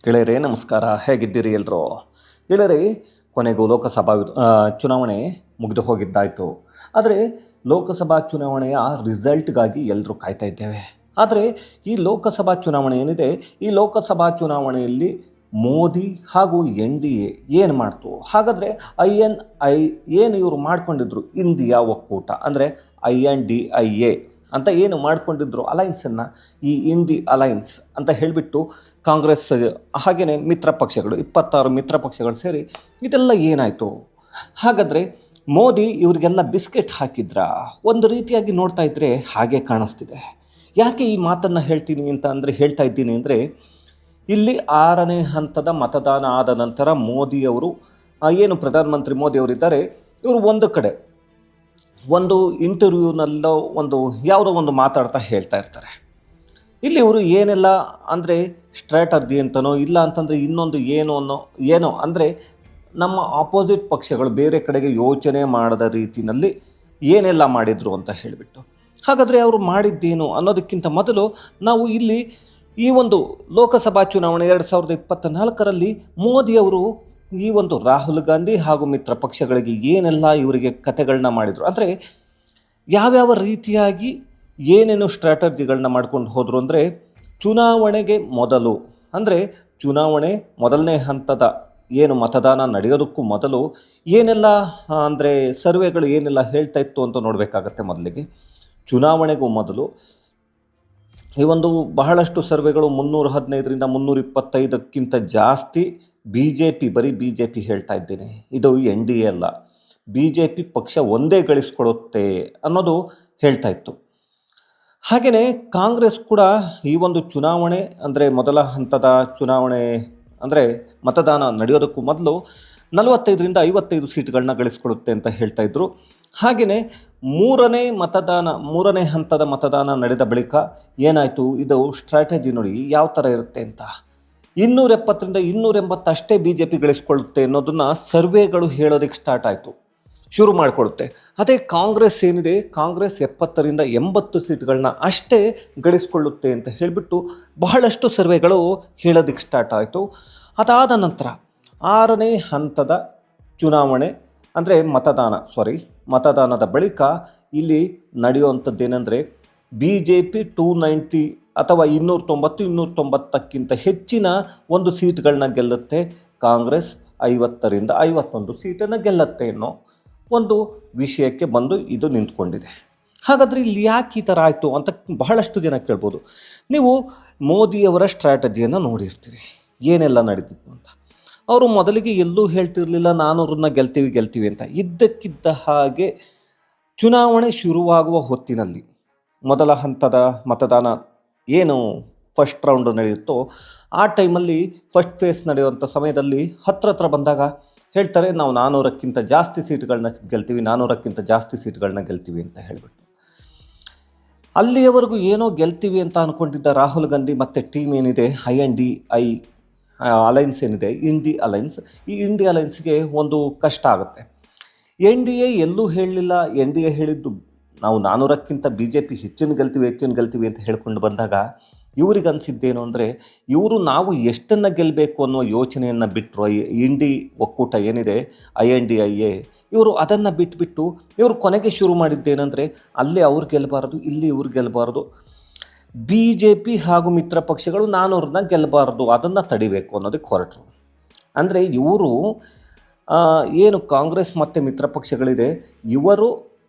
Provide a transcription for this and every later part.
ಗೆಳೆಯರೇ ನಮಸ್ಕಾರ, ಹೇಗಿದ್ದೀರಿ ಎಲ್ಲರೂ? ಗೆಳೆಯರೇ, ಕೊನೆಗೂ ಲೋಕಸಭಾ ಚುನಾವಣೆ ಮುಗಿದು ಹೋಗಿದ್ದಾಯಿತು. ಆದರೆ ಲೋಕಸಭಾ ಚುನಾವಣೆಯ ರಿಸಲ್ಟ್ಗಾಗಿ ಎಲ್ಲರೂ ಕಾಯ್ತಾ ಇದ್ದೇವೆ. ಆದರೆ ಈ ಲೋಕಸಭಾ ಚುನಾವಣೆ ಏನಿದೆ, ಈ ಲೋಕಸಭಾ ಚುನಾವಣೆಯಲ್ಲಿ ಮೋದಿ ಹಾಗೂ NDA ಏನು ಮಾಡ್ತು? ಹಾಗಾದರೆ INI ಏನು ಇವರು ಮಾಡ್ಕೊಂಡಿದ್ರು, ಇಂಡಿಯಾ ಒಕ್ಕೂಟ ಅಂದರೆ INDIA ಅಂತ ಏನು ಮಾಡ್ಕೊಂಡಿದ್ರು ಅಲೈನ್ಸನ್ನು, ಈ ಇಂಡಿ ಅಲೈನ್ಸ್ ಅಂತ ಹೇಳಿಬಿಟ್ಟು ಕಾಂಗ್ರೆಸ್ ಹಾಗೆಯೇ ಮಿತ್ರ ಪಕ್ಷಗಳು 26 ಮಿತ್ರ ಪಕ್ಷಗಳು ಸೇರಿ ಇದೆಲ್ಲ ಏನಾಯಿತು? ಹಾಗಾದರೆ ಮೋದಿ ಇವರಿಗೆಲ್ಲ ಬಿಸ್ಕೆಟ್ ಹಾಕಿದ್ರಾ? ಒಂದು ರೀತಿಯಾಗಿ ನೋಡ್ತಾ ಇದ್ದರೆ ಹಾಗೆ ಕಾಣಿಸ್ತಿದೆ. ಯಾಕೆ ಈ ಮಾತನ್ನು ಹೇಳ್ತಾ ಇದ್ದೀನಿ ಅಂದರೆ, ಇಲ್ಲಿ 6ನೇ ಹಂತದ ಮತದಾನ ಆದ ನಂತರ ಮೋದಿಯವರು ಏನು ಪ್ರಧಾನಮಂತ್ರಿ ಮೋದಿಯವರಿದ್ದಾರೆ, ಇವರು ಒಂದು ಕಡೆ ಒಂದು ಇಂಟರ್ವ್ಯೂನಲ್ಲೋ ಯಾವುದೋ ಒಂದು ಮಾತಾಡ್ತಾ ಹೇಳ್ತಾ ಇರ್ತಾರೆ. ಇಲ್ಲಿ ಇವರು ಏನೆಲ್ಲ ಅಂದರೆ ಸ್ಟ್ರಾಟರ್ಜಿ ಅಂತನೋ ಇಲ್ಲ ಅಂತಂದರೆ ಇನ್ನೊಂದು ಏನೋ ಅಂದರೆ ನಮ್ಮ ಆಪೋಸಿಟ್ ಪಕ್ಷಗಳು ಬೇರೆ ಕಡೆಗೆ ಯೋಚನೆ ಮಾಡದ ರೀತಿಯಲ್ಲಿ ಏನೆಲ್ಲ ಮಾಡಿದರು ಅಂತ ಹೇಳಿಬಿಟ್ಟು. ಹಾಗಾದರೆ ಅವರು ಮಾಡಿದ್ದೇನು ಅನ್ನೋದಕ್ಕಿಂತ ಮೊದಲು ನಾವು ಇಲ್ಲಿ ಈ ಒಂದು ಲೋಕಸಭಾ ಚುನಾವಣೆ 2024ರಲ್ಲಿ ಮೋದಿಯವರು ಈ ಒಂದು ರಾಹುಲ್ ಗಾಂಧಿ ಹಾಗೂ ಮಿತ್ರ ಪಕ್ಷಗಳಿಗೆ ಏನೆಲ್ಲ ಇವರಿಗೆ ಕತೆಗಳನ್ನ ಮಾಡಿದರು, ಅಂದರೆ ಯಾವ್ಯಾವ ರೀತಿಯಾಗಿ ಏನೇನು ಸ್ಟ್ರಾಟರ್ಜಿಗಳನ್ನ ಮಾಡ್ಕೊಂಡು ಹೋದರು ಅಂದರೆ, ಚುನಾವಣೆಗೆ ಮೊದಲು ಅಂದರೆ ಚುನಾವಣೆ ಮೊದಲನೇ ಹಂತದ ಏನು ಮತದಾನ ನಡೆಯೋದಕ್ಕೂ ಮೊದಲು ಏನೆಲ್ಲ ಅಂದರೆ ಸರ್ವೆಗಳು ಏನೆಲ್ಲ ಹೇಳ್ತಾ ಇತ್ತು ಅಂತ ನೋಡಬೇಕಾಗತ್ತೆ. ಮೊದಲಿಗೆ ಚುನಾವಣೆಗೂ ಮೊದಲು ಈ ಒಂದು ಬಹಳಷ್ಟು ಸರ್ವೆಗಳು 315ರಿಂದ 325ಕ್ಕಿಂತ ಜಾಸ್ತಿ ಬರೀ ಬಿ ಜೆ ಪಿ ಹೇಳ್ತಾ ಇದ್ದೀನಿ, ಇದು NDA ಅಲ್ಲ, BJP ಪಕ್ಷ ಒಂದೇ ಗಳಿಸ್ಕೊಡುತ್ತೆ ಅನ್ನೋದು ಹೇಳ್ತಾ ಇತ್ತು. ಹಾಗೆಯೇ ಕಾಂಗ್ರೆಸ್ ಕೂಡ ಈ ಒಂದು ಚುನಾವಣೆ ಅಂದರೆ ಮೊದಲ ಹಂತದ ಚುನಾವಣೆ ಅಂದರೆ ಮತದಾನ ನಡೆಯೋದಕ್ಕೂ ಮೊದಲು 45ರಿಂದ 55 ಸೀಟ್ಗಳನ್ನ ಗಳಿಸ್ಕೊಡುತ್ತೆ ಅಂತ ಹೇಳ್ತಾ ಇದ್ರು. ಹಾಗೆಯೇ ಮೂರನೇ ಹಂತದ ಮತದಾನ ನಡೆದ ಬಳಿಕ ಏನಾಯಿತು, ಇದು ಸ್ಟ್ರಾಟಜಿ ನೋಡಿ ಯಾವ ಥರ ಇರುತ್ತೆ ಅಂತ. 270ರಿಂದ 280 ಅಷ್ಟೇ BJP ಗಳಿಸ್ಕೊಳ್ಳುತ್ತೆ ಅನ್ನೋದನ್ನು ಸರ್ವೆಗಳು ಹೇಳೋದಕ್ಕೆ ಸ್ಟಾರ್ಟ್ ಆಯಿತು, ಶುರು ಮಾಡಿಕೊಡುತ್ತೆ. ಅದೇ ಕಾಂಗ್ರೆಸ್ ಏನಿದೆ, ಕಾಂಗ್ರೆಸ್ 70ರಿಂದ 80 ಸೀಟ್ಗಳನ್ನ ಅಷ್ಟೇ ಗಳಿಸ್ಕೊಳ್ಳುತ್ತೆ ಅಂತ ಹೇಳಿಬಿಟ್ಟು ಬಹಳಷ್ಟು ಸರ್ವೆಗಳು ಹೇಳೋದಕ್ಕೆ ಸ್ಟಾರ್ಟ್ ಆಯಿತು. ಅದಾದ ನಂತರ 6ನೇ ಹಂತದ ಚುನಾವಣೆ ಅಂದರೆ ಮತದಾನದ ಬಳಿಕ ಇಲ್ಲಿ ನಡೆಯುವಂಥದ್ದೇನೆಂದರೆ, BJP 290 ಅಥವಾ 290ಕ್ಕಿಂತ ಹೆಚ್ಚಿನ ಒಂದು ಸೀಟ್ಗಳನ್ನ ಗೆಲ್ಲುತ್ತೆ, ಕಾಂಗ್ರೆಸ್ 50ರಿಂದ 51 ಸೀಟನ್ನು ಗೆಲ್ಲುತ್ತೆ ಅನ್ನೋ ಒಂದು ವಿಷಯಕ್ಕೆ ಬಂದು ಇದು ನಿಂತ್ಕೊಂಡಿದೆ. ಹಾಗಾದರೆ ಇಲ್ಲಿ ಯಾಕೆ ಈ ಥರ ಆಯಿತು ಅಂತ ಬಹಳಷ್ಟು ಜನ ಕೇಳ್ಬೋದು. ನೀವು ಮೋದಿಯವರ ಸ್ಟ್ರಾಟಜಿಯನ್ನು ನೋಡಿರ್ತೀರಿ, ಏನೆಲ್ಲ ನಡೀತಿತ್ತು ಅಂತ. ಅವರು ಮೊದಲಿಗೆ ಎಲ್ಲೂ ಹೇಳ್ತಿರಲಿಲ್ಲ 400ನ್ನ ಗೆಲ್ತೀವಿ ಅಂತ. ಇದ್ದಕ್ಕಿದ್ದ ಹಾಗೆ ಚುನಾವಣೆ ಶುರುವಾಗುವ ಹೊತ್ತಿನಲ್ಲಿ ಮೊದಲ ಹಂತದ ಮತದಾನ ಏನು ಫಸ್ಟ್ ರೌಂಡ್ ನಡೆಯುತ್ತೋ ಆ ಟೈಮಲ್ಲಿ ಫಸ್ಟ್ ಫೇಸ್ ನಡೆಯುವಂಥ ಸಮಯದಲ್ಲಿ ಹತ್ರ ಬಂದಾಗ ಹೇಳ್ತಾರೆ, ನಾವು 400ಕ್ಕಿಂತ ಜಾಸ್ತಿ ಸೀಟ್ಗಳನ್ನ ಗೆಲ್ತೀವಿ ಅಂತ ಹೇಳಿಬಿಟ್ಟು. ಅಲ್ಲಿಯವರೆಗೂ ಏನೋ ಗೆಲ್ತೀವಿ ಅಂತ ಅಂದ್ಕೊಂಡಿದ್ದ ರಾಹುಲ್ ಗಾಂಧಿ ಮತ್ತು ಟೀಮ್ ಏನಿದೆ, INDI ಅಲೈನ್ಸ್ ಏನಿದೆ, ಇಂಡಿ ಅಲೈನ್ಸ್, ಈ ಇಂಡಿ ಅಲೈನ್ಸ್ಗೆ ಒಂದು ಕಷ್ಟ ಆಗುತ್ತೆ. NDA ಎಲ್ಲೂ ಹೇಳಲಿಲ್ಲ. NDA ಹೇಳಿದ್ದು ನಾವು 400ಕ್ಕಿಂತ BJP ಹೆಚ್ಚಿನ ಗೆಲ್ತೀವಿ ಅಂತ ಹೇಳ್ಕೊಂಡು ಬಂದಾಗ ಇವ್ರಿಗೆ ಅನಿಸಿದ್ದೇನು ಅಂದರೆ, ಇವರು ನಾವು ಎಷ್ಟನ್ನು ಗೆಲ್ಲಬೇಕು ಅನ್ನೋ ಯೋಚನೆಯನ್ನು ಬಿಟ್ಟರು. ಇಂಡಿ ಒಕ್ಕೂಟ ಏನಿದೆ INDIA, ಇವರು ಅದನ್ನು ಬಿಟ್ಬಿಟ್ಟು ಇವರು ಕೊನೆಗೆ ಶುರು ಮಾಡಿದ್ದೇನೆಂದರೆ, ಅಲ್ಲಿ ಅವ್ರು ಗೆಲ್ಲಬಾರ್ದು, ಇಲ್ಲಿ ಇವ್ರು ಗೆಲ್ಲಬಾರ್ದು, BJP ಹಾಗೂ ಮಿತ್ರ ಪಕ್ಷಗಳು 400ನ್ನ ಗೆಲ್ಲಬಾರ್ದು, ಅದನ್ನು ತಡಿಬೇಕು ಅನ್ನೋದಕ್ಕೆ ಹೊರಟರು. ಅಂದರೆ ಇವರು ಏನು ಕಾಂಗ್ರೆಸ್ ಮತ್ತು ಮಿತ್ರ ಪಕ್ಷಗಳಿದೆ, ಇವರು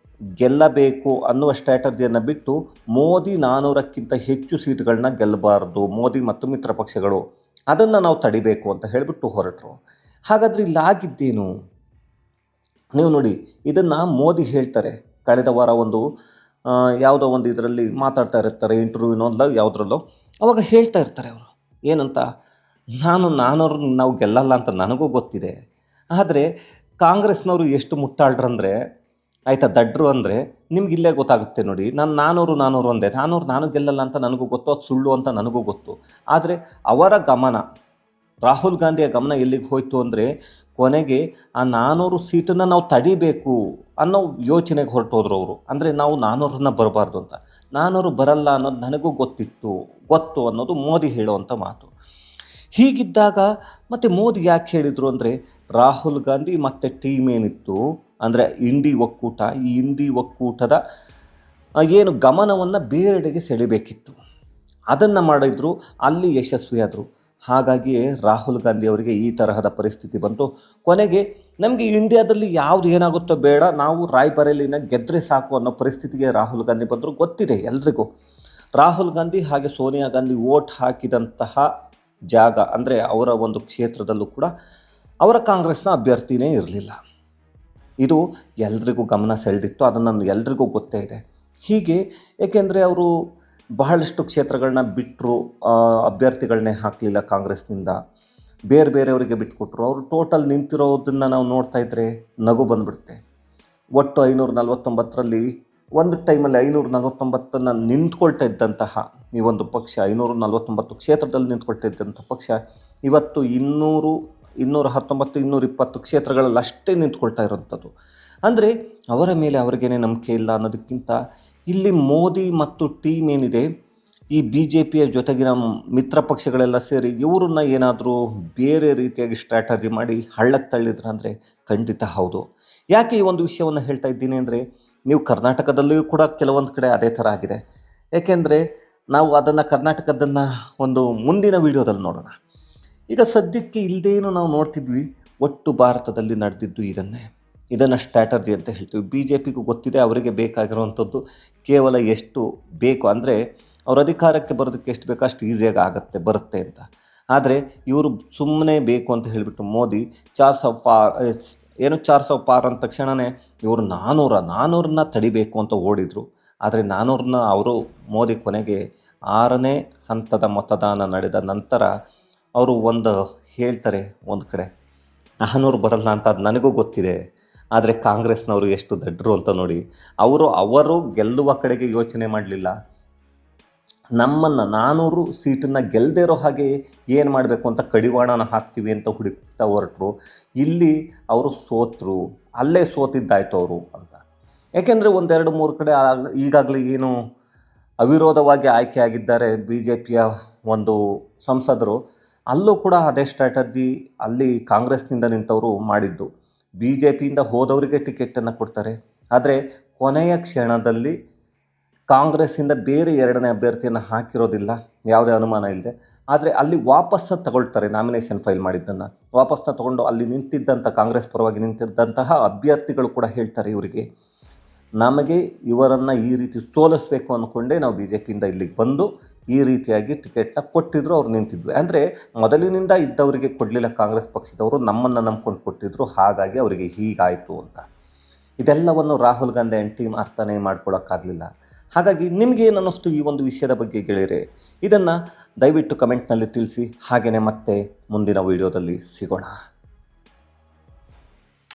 ಗೆಲ್ಲಬೇಕು ಅನ್ನುವ ಸ್ಟ್ರಾಟಜಿಯನ್ನು ಬಿಟ್ಟು ಮೋದಿ 400ಕ್ಕಿಂತ ಹೆಚ್ಚು ಸೀಟ್ಗಳನ್ನ ಗೆಲ್ಲಬಾರ್ದು, ಮೋದಿ ಮತ್ತು ಮಿತ್ರ ಪಕ್ಷಗಳು ಅದನ್ನು ನಾವು ತಡಿಬೇಕು ಅಂತ ಹೇಳಿಬಿಟ್ಟು ಹೊರಟರು. ಹಾಗಾದರೆ ಇಲ್ಲಿ ಆಗಿದ್ದೇನು ನೀವು ನೋಡಿ, ಇದನ್ನು ಮೋದಿ ಹೇಳ್ತಾರೆ. ಕಳೆದ ವಾರ ಯಾವುದೋ ಒಂದು ಇದರಲ್ಲಿ ಮಾತಾಡ್ತಾ ಇರ್ತಾರೆ, ಇಂಟರ್ವ್ಯೂನೋ ಯಾವುದ್ರಲ್ಲೋ, ಅವಾಗ ಹೇಳ್ತಾ ಇರ್ತಾರೆ ಅವರು ಏನಂತ, 400 ನಾವು ಗೆಲ್ಲಲ್ಲ ಅಂತ ನನಗೂ ಗೊತ್ತಿದೆ, ಆದರೆ ಕಾಂಗ್ರೆಸ್ನವರು ಎಷ್ಟು ಮುಟ್ಟಾಳ್ರಂದರೆ ಆಯಿತಾ, ದಡ್ರು ಅಂದರೆ ನಿಮ್ಗೆ ಇಲ್ಲೇ ಗೊತ್ತಾಗುತ್ತೆ ನೋಡಿ. ನಾನು 400 ಅಂದೆ, 400 ನಾನು ಗೆಲ್ಲಲ್ಲ ಅಂತ ನನಗೂ ಗೊತ್ತು, ಅದು ಸುಳ್ಳು ಅಂತ ನನಗೂ ಗೊತ್ತು. ಆದರೆ ಅವರ ಗಮನ, ರಾಹುಲ್ ಗಾಂಧಿಯ ಗಮನ ಎಲ್ಲಿಗೆ ಹೋಯಿತು ಅಂದರೆ, ಕೊನೆಗೆ ಆ 400 ಸೀಟನ್ನು ನಾವು ತಡಿಬೇಕು ಅನ್ನೋ ಯೋಚನೆಗೆ ಹೊರಟೋದ್ರು ಅವರು. ಅಂದರೆ ನಾವು 400ನ್ನ ಬರಬಾರ್ದು ಅಂತ. 400 ಬರಲ್ಲ ಅನ್ನೋದು ನನಗೂ ಗೊತ್ತು ಅನ್ನೋದು ಮೋದಿ ಹೇಳುವಂಥ ಮಾತು. ಹೀಗಿದ್ದಾಗ ಮತ್ತು ಮೋದಿ ಯಾಕೆ ಹೇಳಿದರು ಅಂದರೆ, ರಾಹುಲ್ ಗಾಂಧಿ ಮತ್ತು ಟೀಮ್ ಏನಿತ್ತು ಅಂದರೆ ಇಂಡಿ ಒಕ್ಕೂಟ, ಈ ಇಂಡಿ ಒಕ್ಕೂಟದ ಏನು ಗಮನವನ್ನು ಬೇರೆಡೆಗೆ ಸೆಳೆಬೇಕಿತ್ತು. ಅದನ್ನು ಮಾಡಿದ್ರು, ಅಲ್ಲಿ ಯಶಸ್ವಿಯಾದರು. ಹಾಗಾಗಿ ರಾಹುಲ್ ಗಾಂಧಿ ಅವರಿಗೆ ಈ ತರಹದ ಪರಿಸ್ಥಿತಿ ಬಂತು. ಕೊನೆಗೆ ನಮಗೆ ಇಂಡಿಯಾದಲ್ಲಿ ಯಾವುದು ಏನಾಗುತ್ತೋ ಬೇಡ, ನಾವು ರಾಯ್ಬರೇಲಿನ ಗೆದ್ದರೆ ಸಾಕು ಅನ್ನೋ ಪರಿಸ್ಥಿತಿಗೆ ರಾಹುಲ್ ಗಾಂಧಿ ಬಂದರು. ಗೊತ್ತಿದೆ ಎಲ್ರಿಗೂ, ರಾಹುಲ್ ಗಾಂಧಿ ಹಾಗೆ ಸೋನಿಯಾ ಗಾಂಧಿ ವೋಟ್ ಹಾಕಿದಂತಹ ಜಾಗ ಅಂದರೆ ಅವರ ಒಂದು ಕ್ಷೇತ್ರದಲ್ಲೂ ಕೂಡ ಅವರ ಕಾಂಗ್ರೆಸ್ನ ಅಭ್ಯರ್ಥಿನೇ ಇರಲಿಲ್ಲ. ಇದು ಎಲ್ರಿಗೂ ಗಮನ ಸೆಳೆದಿತ್ತು, ಅದನ್ನು ಎಲ್ರಿಗೂ ಗೊತ್ತೇ ಇದೆ. ಹೀಗೆ ಏಕೆಂದರೆ ಅವರು ಬಹಳಷ್ಟು ಕ್ಷೇತ್ರಗಳನ್ನ ಬಿಟ್ಟರು, ಅಭ್ಯರ್ಥಿಗಳನ್ನೇ ಹಾಕಲಿಲ್ಲ ಕಾಂಗ್ರೆಸ್ನಿಂದ, ಬೇರೆ ಬೇರೆಯವರಿಗೆ ಬಿಟ್ಟುಕೊಟ್ರು. ಅವರು ಟೋಟಲ್ ನಿಂತಿರೋದನ್ನು ನಾವು ನೋಡ್ತಾ ಇದ್ದರೆ ನಗು ಬಂದುಬಿಡುತ್ತೆ. ಒಟ್ಟು 549ರಲ್ಲಿ ಒಂದು ಟೈಮಲ್ಲಿ 549 ನಿಂತ್ಕೊಳ್ತಾ ಇದ್ದಂತಹ ಈ ಒಂದು ಪಕ್ಷ, 549 ಕ್ಷೇತ್ರದಲ್ಲಿ ನಿಂತ್ಕೊಳ್ತಾ ಇದ್ದಂಥ ಪಕ್ಷ ಇವತ್ತು 200, 219, 220 ಕ್ಷೇತ್ರಗಳಲ್ಲಿ ಅಷ್ಟೇ ನಿಂತ್ಕೊಳ್ತಾ ಇರೋಂಥದ್ದು. ಅಂದರೆ ಅವರ ಮೇಲೆ ಅವ್ರಿಗೇನೆ ನಂಬಿಕೆ ಇಲ್ಲ ಅನ್ನೋದಕ್ಕಿಂತ ಇಲ್ಲಿ ಮೋದಿ ಮತ್ತು ಟೀಮ್ ಏನಿದೆ, ಈ BJPಯ ಜೊತೆಗಿನ ಮಿತ್ರ ಪಕ್ಷಗಳೆಲ್ಲ ಸೇರಿ ಇವ್ರನ್ನ ಏನಾದರೂ ಬೇರೆ ರೀತಿಯಾಗಿ ಸ್ಟ್ರಾಟಜಿ ಮಾಡಿ ಹಳ್ಳಕ್ಕೆ ತಳ್ಳಿದ್ರು ಅಂದರೆ ಖಂಡಿತ ಹೌದು. ಯಾಕೆ ಈ ಒಂದು ವಿಷಯವನ್ನು ಹೇಳ್ತಾ ಇದ್ದೀನಿ ಅಂದರೆ, ನೀವು ಕರ್ನಾಟಕದಲ್ಲಿಯೂ ಕೂಡ ಕೆಲವೊಂದು ಕಡೆ ಅದೇ ಥರ ಆಗಿದೆ. ಏಕೆಂದರೆ ನಾವು ಅದನ್ನು ಕರ್ನಾಟಕದನ್ನು ಒಂದು ಮುಂದಿನ ವೀಡಿಯೋದಲ್ಲಿ ನೋಡೋಣ. ಈಗ ಸದ್ಯಕ್ಕೆ ಇಲ್ಲದೇನು ನಾವು ನೋಡ್ತಿದ್ವಿ, ಒಟ್ಟು ಭಾರತದಲ್ಲಿ ನಡೆದಿದ್ದು ಇದನ್ನು ಸ್ಟ್ರಾಟಜಿ ಅಂತ ಹೇಳ್ತೀವಿ. BJPಗೂ ಗೊತ್ತಿದೆ ಅವರಿಗೆ ಬೇಕಾಗಿರುವಂಥದ್ದು ಕೇವಲ ಎಷ್ಟು ಬೇಕು ಅಂದರೆ ಅವ್ರ ಅಧಿಕಾರಕ್ಕೆ ಬರೋದಕ್ಕೆ ಎಷ್ಟು ಬೇಕೋ ಅಷ್ಟು ಈಸಿಯಾಗಿ ಬರುತ್ತೆ ಅಂತ. ಆದರೆ ಇವರು ಸುಮ್ಮನೆ ಬೇಕು ಅಂತ ಹೇಳಿಬಿಟ್ಟು ಮೋದಿ 400 ಪಾರ್ ಅಂದ ತಕ್ಷಣವೇ ಇವರು 400ನ್ನ ತಡಿಬೇಕು ಅಂತ ಓಡಿದರು. ಆದರೆ 400ನ್ನ ಅವರು ಮೋದಿ ಕೊನೆಗೆ 6ನೇ ಹಂತದ ಮತದಾನ ನಡೆದ ನಂತರ ಅವರು ಹೇಳ್ತಾರೆ ಒಂದು ಕಡೆ 400 ಬರಲ್ಲ ಅಂತ. ಅದು ನನಗೂ ಗೊತ್ತಿದೆ, ಆದರೆ ಕಾಂಗ್ರೆಸ್ನವರು ಎಷ್ಟು ದಡ್ಡರು ಅಂತ ನೋಡಿ. ಅವರು ಗೆಲ್ಲುವ ಕಡೆಗೆ ಯೋಚನೆ ಮಾಡಲಿಲ್ಲ, ನಮ್ಮನ್ನು 400 ಸೀಟನ್ನು ಗೆಲ್ಲದೇ ಇರೋ ಹಾಗೆ ಏನು ಮಾಡಬೇಕು ಅಂತ ಕಡಿವಾಣನ ಹಾಕ್ತೀವಿ ಅಂತ ಹುಡುಕ್ತಾ ಹೊರಟರು. ಇಲ್ಲಿ ಅವರು ಸೋತರು, ಅಲ್ಲೇ ಸೋತಿದ್ದಾಯ್ತು ಅವರು ಅಂತ. ಏಕೆಂದರೆ 1, 2, 3 ಕಡೆ ಈಗಾಗಲೇ ಏನು ಅವಿರೋಧವಾಗಿ ಆಯ್ಕೆಯಾಗಿದ್ದಾರೆ BJPಯ ಒಂದು ಸಂಸದರು, ಅಲ್ಲೂ ಕೂಡ ಅದೇ ಸ್ಟ್ರಾಟಜಿ ಅಲ್ಲಿ ಕಾಂಗ್ರೆಸ್ನಿಂದ ನಿಂತವರು ಮಾಡಿದ್ದು. BJPಯಿಂದ ಹೋದವರಿಗೆ ಟಿಕೆಟನ್ನು ಕೊಡ್ತಾರೆ, ಆದರೆ ಕೊನೆಯ ಕ್ಷಣದಲ್ಲಿ ಕಾಂಗ್ರೆಸ್ಸಿಂದ ಬೇರೆ 2ನೇ ಅಭ್ಯರ್ಥಿಯನ್ನು ಹಾಕಿರೋದಿಲ್ಲ, ಯಾವುದೇ ಅನುಮಾನ ಇಲ್ಲದೆ. ಆದರೆ ಅಲ್ಲಿ ವಾಪಸ್ಸು ತಗೊಳ್ತಾರೆ, ನಾಮಿನೇಷನ್ ಫೈಲ್ ಮಾಡಿದ್ದನ್ನು ವಾಪಸ್ಸನ್ನ ತಗೊಂಡು ಅಲ್ಲಿ ನಿಂತಿದ್ದಂಥ ಕಾಂಗ್ರೆಸ್ ಪರವಾಗಿ ನಿಂತಿದ್ದಂತಹ ಅಭ್ಯರ್ಥಿಗಳು ಕೂಡ ಹೇಳ್ತಾರೆ ಇವರಿಗೆ, ನಮಗೆ ಇವರನ್ನು ಈ ರೀತಿ ಸೋಲಿಸಬೇಕು ಅಂದ್ಕೊಂಡೇ ನಾವು BJPಯಿಂದ ಇಲ್ಲಿಗೆ ಬಂದು ಈ ರೀತಿಯಾಗಿ ಟಿಕೆಟ್ನ ಕೊಟ್ಟಿದ್ರು, ಅವ್ರು ನಿಂತಿದ್ವಿ. ಅಂದರೆ ಮೊದಲಿನಿಂದ ಇದ್ದವರಿಗೆ ಕೊಡಲಿಲ್ಲ ಕಾಂಗ್ರೆಸ್ ಪಕ್ಷದವರು, ನಮ್ಮನ್ನು ನಂಬ್ಕೊಂಡು ಕೊಟ್ಟಿದ್ರು, ಹಾಗಾಗಿ ಅವರಿಗೆ ಹೀಗಾಯಿತು ಅಂತ. ಇದೆಲ್ಲವನ್ನು ರಾಹುಲ್ ಗಾಂಧಿ ಆ್ಯಂಡ್ ಟೀಮ್ ಅರ್ಥನೇ ಮಾಡ್ಕೊಳ್ಳೋಕ್ಕಾಗಲಿಲ್ಲ. ಹಾಗಾಗಿ ನಿಮಗೇನು ಅನ್ನಿಸ್ತು ಈ ಒಂದು ವಿಷಯದ ಬಗ್ಗೆ ಗೆಳೆಯರೆ, ಇದನ್ನು ದಯವಿಟ್ಟು ಕಮೆಂಟ್ನಲ್ಲಿ ತಿಳಿಸಿ. ಹಾಗೆಯೇ ಮತ್ತೆ ಮುಂದಿನ ವೀಡಿಯೋದಲ್ಲಿ ಸಿಗೋಣ.